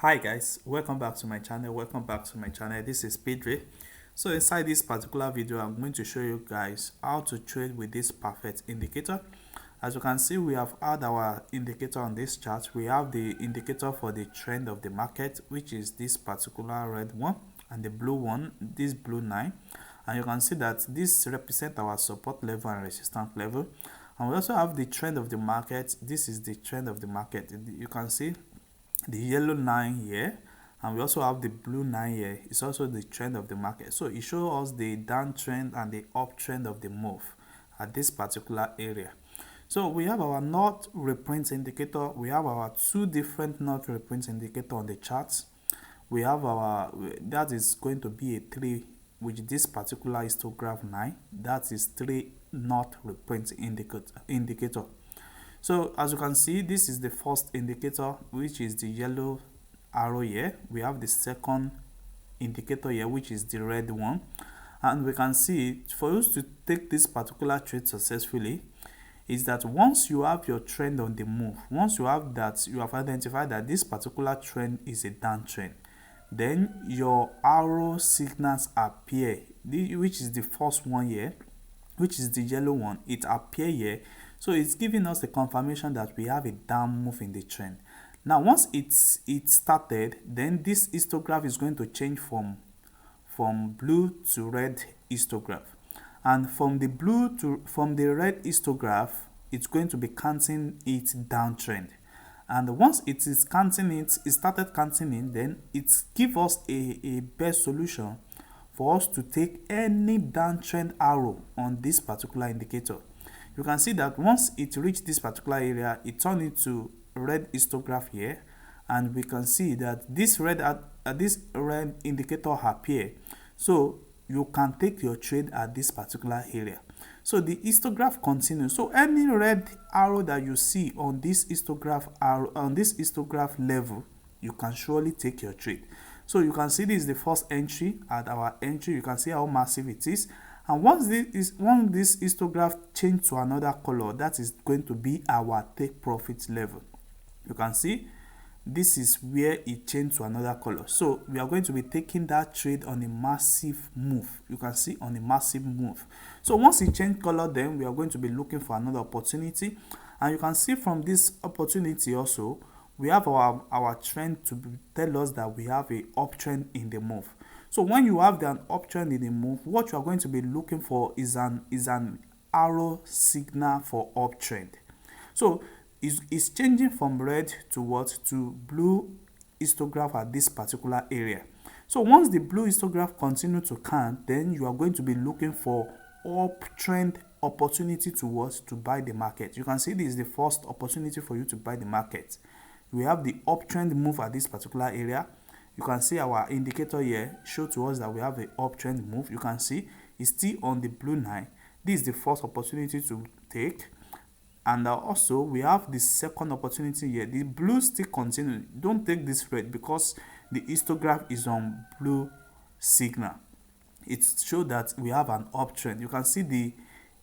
Hi guys, welcome back to my channel. This is Pedro. So inside this particular video, I'm going to show you guys how to trade with this perfect indicator. As you can see, we have had our indicator on this chart. We have the indicator for the trend of the market, which is this particular red one, and the blue one, this blue line. And you can see that this represents our support level and resistance level. And we also have the trend of the market. This is the trend of the market. You can see the yellow line here, and we also have the blue line here. It's also the trend of the market. So it shows us the downtrend and the uptrend of the move at this particular area. So we have our not reprint indicator. We have our two different not reprint indicator on the charts. We have our, that is going to be a 3, which this particular histograph 9, that is 3 not reprint indicator. So as you can see, this is the first indicator, which is the yellow arrow here. We have the second indicator here, which is the red one. And we can see, for us to take this particular trade successfully, is that once you have your trend on the move, once you have that, you have identified that this particular trend is a downtrend, then your arrow signals appear, which is the first one here, which is the yellow one. It appears here. So it's giving us the confirmation that we have a down move in the trend. Now once it started, then this histograph is going to change from blue to red histograph. And from the red histograph, it's going to be counting its downtrend. And once it is counting it, it started counting it, then it gives us a best solution for us to take any downtrend arrow on this particular indicator. You can see that once it reached this particular area, it turned into red histograph here, and we can see that this red indicator appear. So you can take your trade at this particular area. So the histograph continues. So any red arrow that you see on this histograph level, you can surely take your trade. So you can see this is the first entry. At our entry, you can see how massive it is. And once this histograph change to another color, that is going to be our take profit level. You can see this is where it changed to another color. So we are going to be taking that trade on a massive move. You can see on a massive move. So once it changed color, then we are going to be looking for another opportunity. And you can see from this opportunity also, we have our trend to tell us that we have a uptrend in the move. So when you have an uptrend in the move, what you are going to be looking for is an arrow signal for uptrend. So it's changing from red to what? To blue histograph at this particular area. So once the blue histograph continue to count, then you are going to be looking for uptrend opportunity to what? To buy the market. You can see this is the first opportunity for you to buy the market. We have the uptrend move at this particular area. You can see our indicator here show to us that we have an uptrend move. You can see it's still on the blue line. This is the first opportunity to take. And also we have the second opportunity here. The blue still continue. Don't take this red because the histograph is on blue signal. It shows that we have an uptrend. You can see the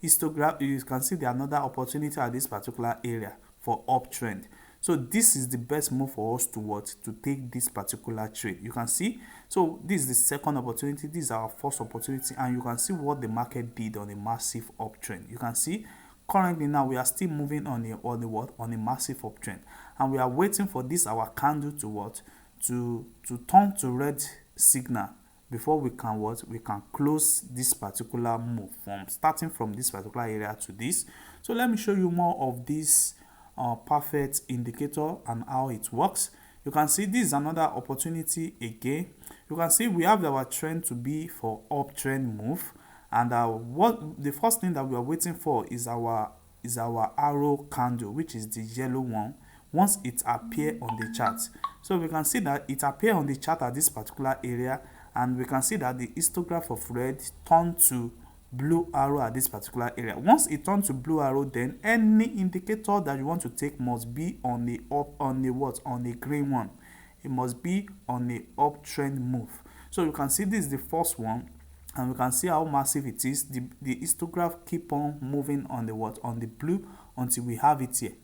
histograph. You can see the another opportunity at this particular area for uptrend. So this is the best move for us to take this particular trade. You can see, so this is the second opportunity, this is our first opportunity, and you can see what the market did on a massive uptrend. You can see currently now we are still moving on a massive uptrend, and we are waiting for this our candle to turn to red signal before we can close this particular move from starting from this particular area to this. So let me show you more of this perfect indicator and how it works. You can see this is another opportunity again. You can see we have our trend to be for uptrend move, and what the first thing that we are waiting for is our arrow candle, which is the yellow one. Once it appear on the chart, so we can see that it appear on the chart at this particular area, and we can see that the histograph of red turned to blue arrow at this particular area. Once it turns to blue arrow, then any indicator that you want to take must be on the green one. It must be on the uptrend move. So you can see this is the first one, and we can see how massive it is. The histograph keep on moving on the blue until we have it here.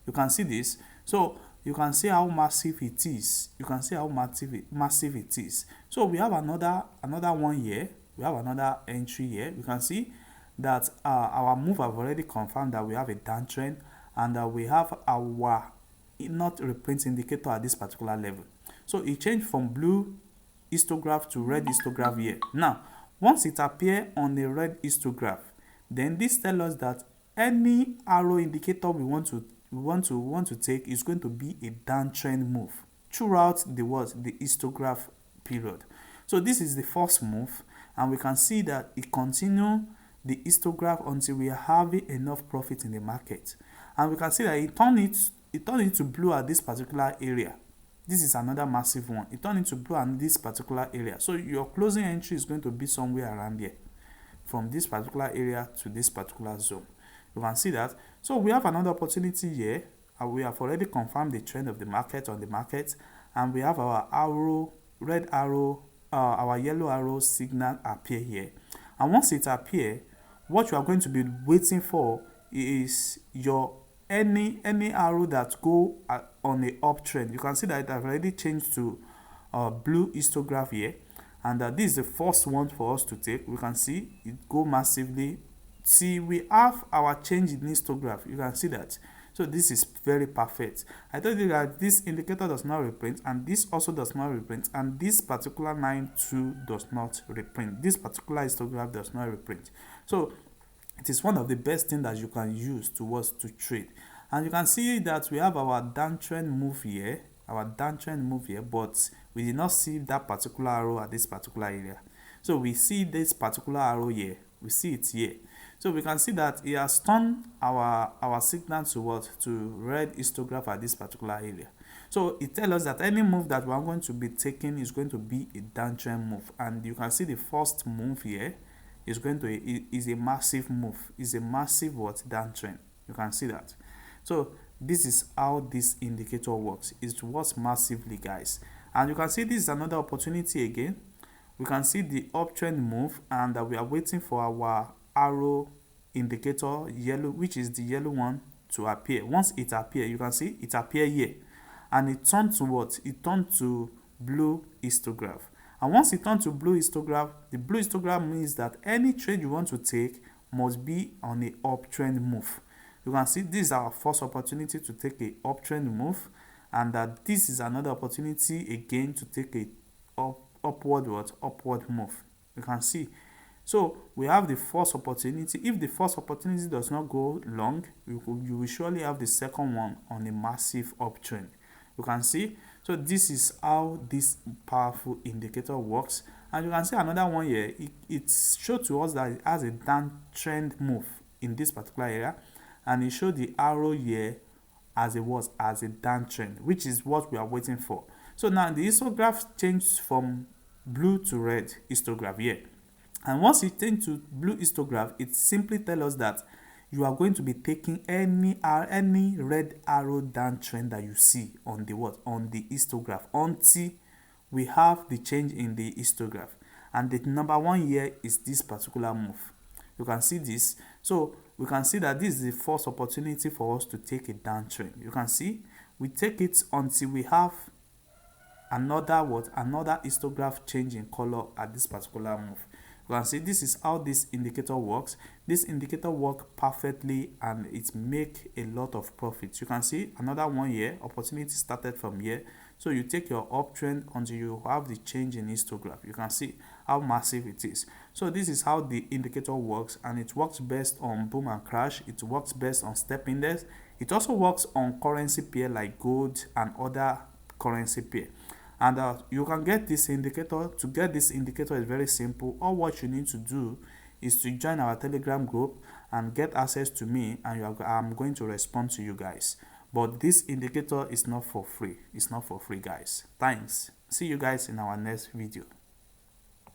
You can see this. So you can see how massive it is. You can see how massive it is. So we have another one here. We have another entry here. You can see that our move have already confirmed that we have a downtrend, and we have our not reprint indicator at this particular level. So it changed from blue histograph to red histograph here. Now, once it appears on the red histograph, then this tells us that any arrow indicator we want to take is going to be a downtrend move throughout the histograph period. So this is the first move, and we can see that it continues the histograph until we are having enough profit in the market, and we can see that it turned into blue at this particular area. This is another massive one. It turned into blue at this particular area. So your closing entry is going to be somewhere around here, from this particular area to this particular zone. You can see that. So we have another opportunity here, and we have already confirmed the trend of the market on the market, and we have our arrow, red arrow, our yellow arrow signal appear here. And once it appears, what you are going to be waiting for is your any arrow that go on the uptrend. You can see that it has already changed to blue histograph here, and this is the first one for us to take. We can see it go massively. See, we have our change in histograph. You can see that. So this is very perfect. I told you that this indicator does not reprint, and this also does not reprint, and this particular line too does not reprint. This particular histograph does not reprint. So it is one of the best things that you can use to trade. And you can see that we have our downtrend move here, but we did not see that particular arrow at this particular area. So we see this particular arrow here, we see it here. So we can see that it has turned our signal to red histograph at this particular area. So it tells us that any move that we are going to be taking is going to be a downtrend move. And you can see the first move here is a massive move. It's a massive downtrend. You can see that. So this is how this indicator works. It works massively, guys. And you can see this is another opportunity again. We can see the uptrend move, and we are waiting for our arrow indicator yellow, which is the yellow one, to appear. Once it appears, you can see it appear here, and it turned to what? It turned to blue histograph. And once it turns to blue histograph, the blue histograph means that any trade you want to take must be on a uptrend move. You can see this is our first opportunity to take a uptrend move, and that this is another opportunity again to take a upward move. You can see. So we have the first opportunity. If the first opportunity does not go long, you will surely have the second one on a massive uptrend. You can see. So this is how this powerful indicator works. And you can see another one here. It showed to us that it has a downtrend move in this particular area, and it showed the arrow here as a downtrend, which is what we are waiting for. So now the histograph changed from blue to red histograph here. And once it changed to blue histograph, it simply tells us that you are going to be taking any red arrow downtrend that you see on the histograph until we have the change in the histograph. And the number one here is this particular move. You can see this. So we can see that this is the first opportunity for us to take a downtrend. You can see we take it until we have another histograph change in color at this particular move. You can see this is how this indicator works. This indicator works perfectly, and it make a lot of profits. You can see another one here. Opportunity started from here. So you take your uptrend until you have the change in histograph. You can see how massive it is. So this is how the indicator works, and it works best on boom and crash. It works best on step index. It also works on currency pair like gold and other currency pair. And you can get this indicator. To get this indicator is very simple. All what you need to do is to join our Telegram group and get access to me, and I'm going to respond to you guys. But this indicator is not for free. It's not for free, guys. Thanks. See you guys in our next video.